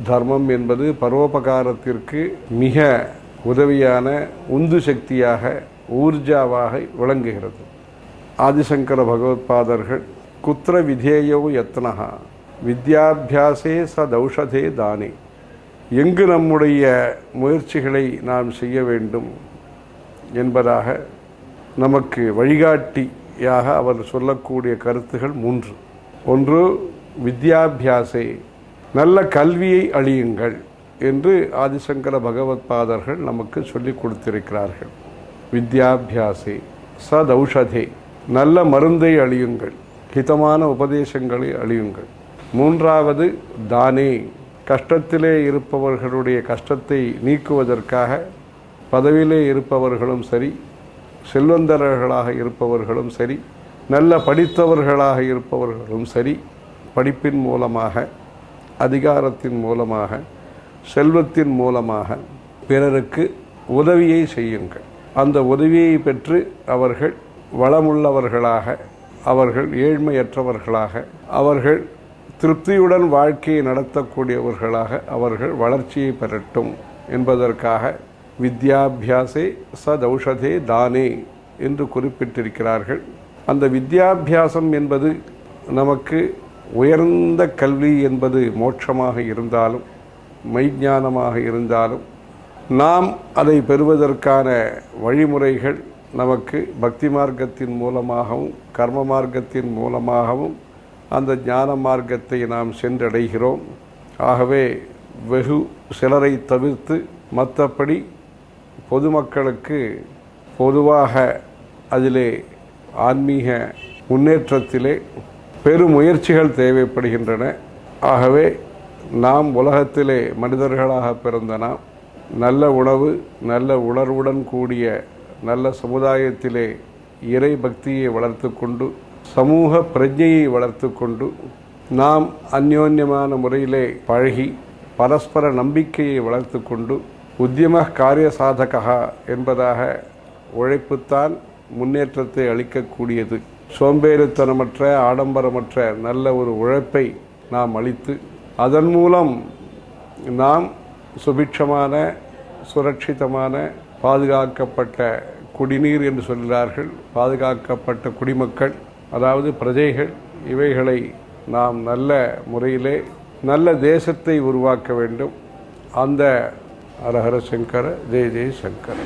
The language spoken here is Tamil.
தர்மம் என்பது பரோபகாரத்திற்கு மிக உதவியான உந்து சக்தியாக ஊர்ஜாவாக விளங்குகிறது. ஆதிசங்கர பகவத்பாதர்கள் குத்திர விதேயோ யத்னஹா வித்யாபியாசே சதௌஷதே தானே, எங்கு நம்முடைய முயற்சிகளை நாம் செய்ய வேண்டும் என்பதாக நமக்கு வழிகாட்டியாக அவர் சொல்லக்கூடிய கருத்துகள் 3. ஒன்று, வித்யாபியாசே, நல்ல கல்வியை அழியுங்கள் என்று ஆதிசங்கர பகவத்பாதர்கள் நமக்கு சொல்லிக் கொடுத்திருக்கிறார்கள். வித்யாபியாசே சதௌஷதே, நல்ல மருந்தை அழியுங்கள், ஹிதமான உபதேசங்களை அழியுங்கள். 3வது, தானே, கஷ்டத்திலே இருப்பவர்களுடைய கஷ்டத்தை நீக்குவதற்காக பதவியிலே இருப்பவர்களும் சரி, செல்வந்தர்களாக இருப்பவர்களும் சரி, நல்ல படித்தவர்களாக இருப்பவர்களும் சரி, படிப்பின் மூலமாக, அதிகாரத்தின் மூலமாக, செல்வத்தின் மூலமாக பிறருக்கு உதவியை செய்யுங்கள். அந்த உதவியை பெற்று அவர்கள் வளமுள்ளவர்களாக, அவர்கள் ஏழ்மையற்றவர்களாக, அவர்கள் திருப்தியுடன் வாழ்க்கையை நடத்தக்கூடியவர்களாக அவர்கள் வளர்ச்சியை பெறட்டும் என்பதற்காக வித்யாபியாசே சதௌஷதே தானே என்று குறிப்பிட்டிருக்கிறார்கள். அந்த வித்யாபியாசம் என்பது நமக்கு உயர்ந்த கல்வி என்பது மோட்சமாக இருந்தாலும், மெய்ஞானமாக இருந்தாலும், நாம் அதை பெறுவதற்கான வழிமுறைகள் நமக்கு பக்தி மார்க்கத்தின் மூலமாகவும் கர்ம மார்க்கத்தின் மூலமாகவும் அந்த ஞான மார்க்கத்தை நாம் சென்றடைகிறோம். ஆகவே வெகு சிலரை தவிர்த்து மற்றபடி பொதுமக்களுக்கு பொதுவாக அதிலே ஆன்மீக முன்னேற்றத்திலே பெருமுயற்சிகள் தேவைப்படுகின்றன. ஆகவே நாம் உலகத்திலே மனிதர்களாக பிறந்த நாம் நல்ல உணவு, நல்ல உணர்வுடன் கூடிய நல்ல சமுதாயத்திலே இறை பக்தியை வளர்த்து கொண்டு, சமூக பிரஜையை வளர்த்து கொண்டு, நாம் அந்யோன்யமான முறையிலே பழகி பரஸ்பர நம்பிக்கையை வளர்த்து கொண்டு, உத்தியம காரிய சாதகா என்பதாக உழைப்புத்தான் முன்னேற்றத்தை அளிக்கக்கூடியது. சோம்பேறித்தனமற்ற, ஆடம்பரமற்ற நல்ல ஒரு உழைப்பை நாம் அளித்து, அதன் மூலம் நாம் சுபிட்சமான, சுரட்சிதமான, பாதுகாக்கப்பட்ட குடிநீர் என்று சொல்கிறார்கள், பாதுகாக்கப்பட்ட குடிமக்கள், அதாவது பிரஜைகள், இவைகளை நாம் நல்ல முறையிலே நல்ல தேசத்தை உருவாக்க வேண்டும். அந்த ஹரஹர சங்கர, ஜெய ஜெய சங்கர.